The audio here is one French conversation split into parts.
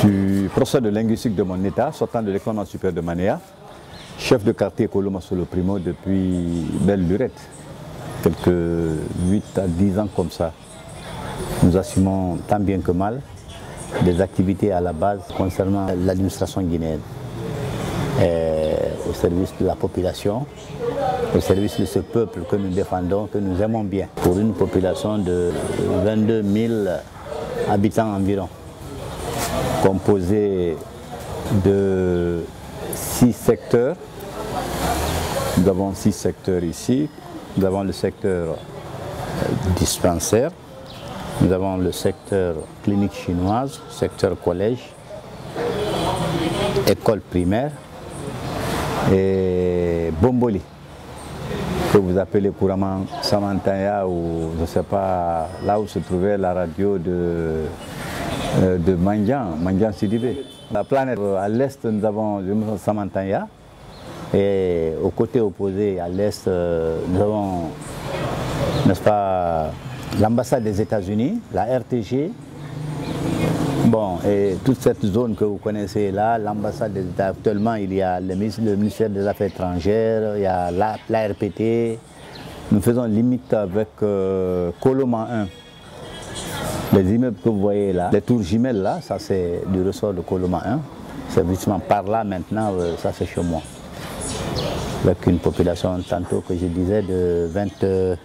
Je suis professeur de linguistique de mon état, sortant de l'école supérieure de Manéa, chef de quartier Koloma Solo Primo depuis belle lurette, quelques 8 à 10 ans comme ça. Nous assumons tant bien que mal des activités à la base concernant l'administration guinéenne, au service de la population, au service de ce peuple que nous défendons, que nous aimons bien, pour une population de 22 000 habitants environ, composée de 6 secteurs. Nous avons 6 secteurs ici. Nous avons le secteur dispensaire, nous avons le secteur clinique chinoise, secteur collège, école primaire et Bomboli, que vous appelez couramment Samantaya ou je ne sais pas, là où se trouvait la radio de Mandian Sidibé. La planète à l'est, nous avons Samantaya et au côté opposé, à l'est, nous avons, n'est-ce pas, l'ambassade des États-Unis, la RTG, bon, et toute cette zone que vous connaissez là, l'ambassade des États, actuellement il y a le ministère des Affaires étrangères, il y a la RPT, nous faisons limite avec Koloma 1. Les immeubles que vous voyez là, les tours jumelles là, ça c'est du ressort de Koloma 1, c'est justement par là maintenant, ça c'est chez moi. Avec une population tantôt que je disais de 22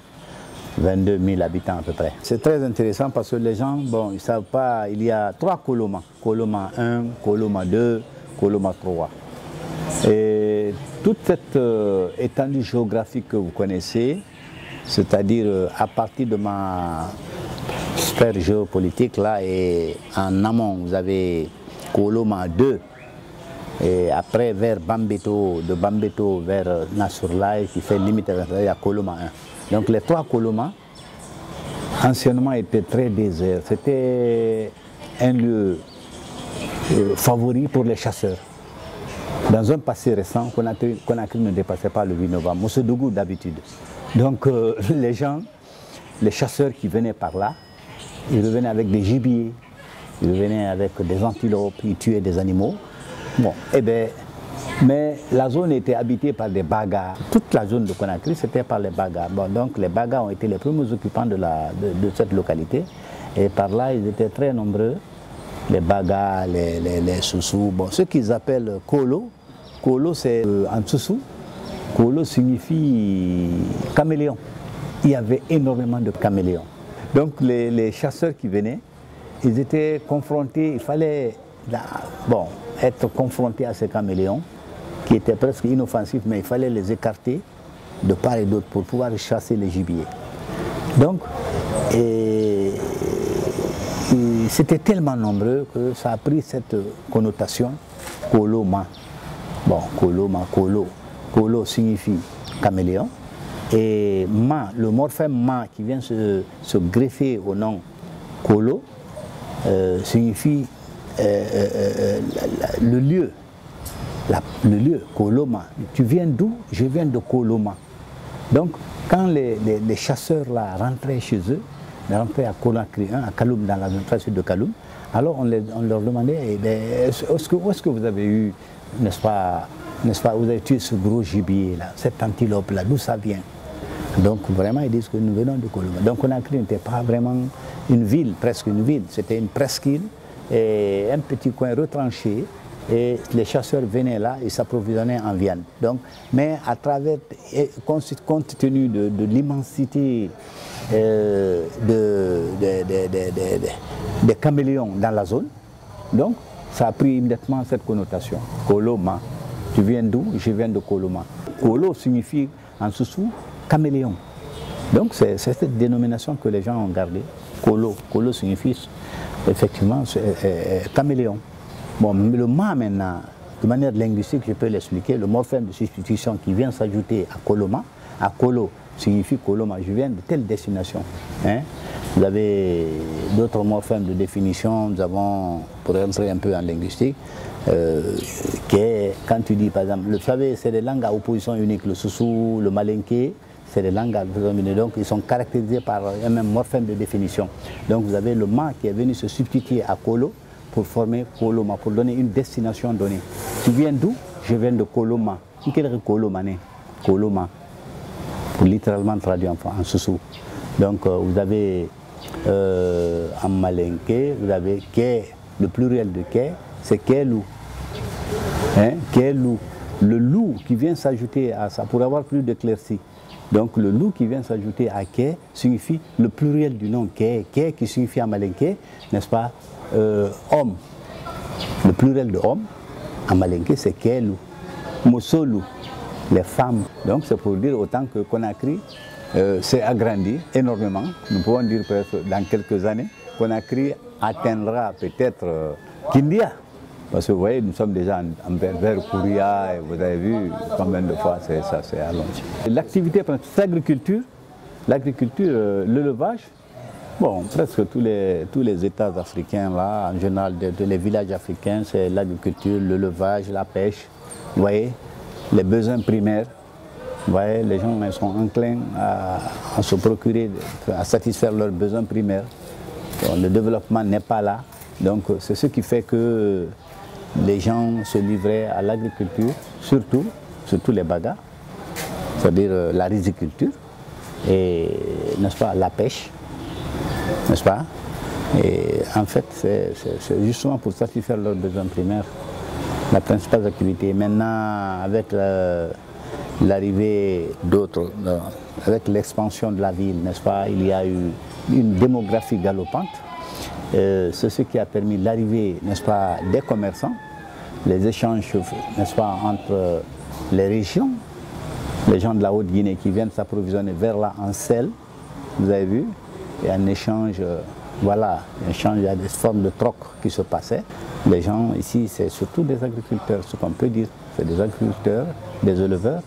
000 habitants à peu près. C'est très intéressant parce que les gens, bon, ils ne savent pas, il y a 3 Koloma. Koloma 1, Koloma 2, Koloma 3. Et toute cette étendue géographique que vous connaissez, c'est-à-dire à partir de ma sphère géopolitique là, et en amont, vous avez Koloma 2, et après vers Bambeto, de Bambeto vers Nassourlaye qui fait limite à Koloma 1. Donc les 3 Koloma, anciennement étaient très déserts. C'était un lieu favori pour les chasseurs. Dans un passé récent, Conakry ne dépassait pas le 8 novembre, Mossodougou d'habitude. Donc les gens, les chasseurs qui venaient par là, ils revenaient avec des gibiers, ils revenaient avec des antilopes, ils tuaient des animaux. Bon, eh bien, mais la zone était habitée par des Bagas. Toute la zone de Conakry, c'était par les Bagas. Bon, donc les Bagas ont été les premiers occupants de cette localité. Et par là, ils étaient très nombreux. Les Bagas, les Soussous. Bon, ce qu'ils appellent Kolo. Kolo, c'est en Soussou. Kolo signifie caméléon. Il y avait énormément de caméléons. Donc les chasseurs qui venaient, ils étaient confrontés, il fallait être confrontés à ces caméléons qui étaient presque inoffensifs, mais il fallait les écarter de part et d'autre pour pouvoir chasser les gibiers. Donc, c'était tellement nombreux que ça a pris cette connotation Koloma. Bon, Koloma, Kolo. Kolo signifie caméléon. Et Ma, le morphème Ma qui vient se greffer au nom Kolo, signifie le lieu. Le lieu, Koloma. Tu viens d'où? Je viens de Koloma. Donc, quand les chasseurs là rentraient chez eux, ils rentraient à Conakry, à Kaloum, dans la zone sud de Kaloum, alors on leur demandait, où est-ce que vous avez eu, n'est-ce pas, vous avez tué ce gros gibier là, cette antilope là, d'où ça vient? Donc vraiment ils disent que nous venons de Koloma. Donc Conakry n'était pas vraiment une ville, presque une ville, c'était une presqu'île et un petit coin retranché. Et les chasseurs venaient là et s'approvisionnaient en viande. Donc, mais à travers, compte tenu de l'immensité des caméléons dans la zone, donc ça a pris immédiatement cette connotation. Koloma, tu viens d'où? Je viens de Koloma. Kolo signifie en Soussou caméléon. Donc c'est cette dénomination que les gens ont gardée. Kolo. Kolo signifie effectivement caméléon. Bon, le Ma maintenant, de manière linguistique, je peux l'expliquer, le morphème de substitution qui vient s'ajouter à Koloma, à Kolo signifie Koloma, je viens de telle destination. Hein? Vous avez d'autres morphèmes de définition, nous avons, pour entrer un peu en linguistique, qui est, quand tu dis par exemple, vous savez, c'est des langues à opposition unique, le Soussou, le Malinké, c'est des langues à opposition unique, donc ils sont caractérisés par un même morphème de définition. Donc vous avez le Ma qui est venu se substituer à Kolo, pour former Koloma, pour donner une destination donnée. Tu viens d'où? Je viens de Koloma. Quel est Koloma? Koloma, pour littéralement traduire en Soussou. Donc vous avez en malinké, vous avez Ké, le pluriel de Ké, c'est Kélou. Hein? Kélou. Le loup qui vient s'ajouter à ça, pour avoir plus d'éclaircie. Donc le loup qui vient s'ajouter à Ké signifie le pluriel du nom Ké, Ké qui signifie en malinké, n'est-ce pas, homme. Le pluriel de homme, en malinké, c'est Kélou. Mosolou, les femmes. Donc c'est pour dire autant que Conakry s'est agrandi énormément. Nous pouvons dire peut-être dans quelques années, Conakry atteindra peut-être Kindia. Parce que vous voyez, nous sommes déjà vers Kouria et vous avez vu combien de fois ça s'est allongé. L'activité, c'est l'agriculture, l'élevage. Bon, presque tous les États africains, là, en général, les villages africains, c'est l'agriculture, l'élevage, la pêche. Vous voyez, les besoins primaires. Vous voyez, les gens ils sont enclins à se procurer, à satisfaire leurs besoins primaires. Donc, le développement n'est pas là. Donc c'est ce qui fait que les gens se livraient à l'agriculture, surtout les bagas, c'est-à-dire la riziculture et, n'est-ce pas, la pêche, n'est-ce pas? Et en fait, c'est justement pour satisfaire leurs besoins primaires, la principale activité. Maintenant, avec l'arrivée d'autres, avec l'expansion de la ville, n'est-ce pas, il y a eu une démographie galopante. C'est ce qui a permis l'arrivée, n'est-ce pas, des commerçants, les échanges, n'est-ce pas, entre les régions, les gens de la Haute-Guinée qui viennent s'approvisionner vers là en sel, vous avez vu, et en échange, voilà, il y a des formes de troc qui se passaient. Les gens ici, c'est surtout des agriculteurs, ce qu'on peut dire, c'est des agriculteurs, des éleveurs,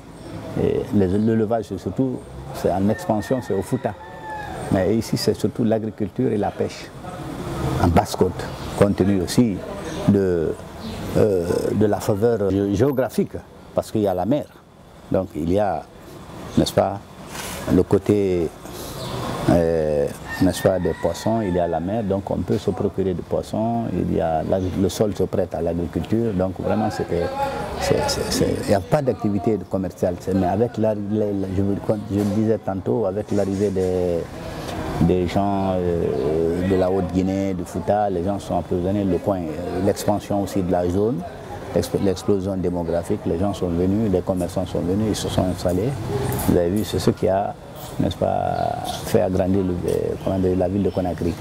et l'élevage, surtout, c'est en expansion, c'est au Fouta. Mais ici, c'est surtout l'agriculture et la pêche. En Basse-Côte, compte tenu aussi de la faveur géographique, parce qu'il y a la mer. Donc il y a, n'est-ce pas, le côté, n'est-ce pas, des poissons, il y a la mer, donc on peut se procurer des poissons, le sol se prête à l'agriculture, donc vraiment il n'y a pas d'activité commerciale. Mais avec je le disais tantôt, avec l'arrivée des gens de la Haute-Guinée, du Fouta, les gens sont approvisionnés, le coin, l'expansion aussi de la zone, l'explosion démographique, les gens sont venus, les commerçants sont venus, ils se sont installés. Vous avez vu, c'est ce qui a, n'est-ce pas, fait agrandir la ville de Conakry.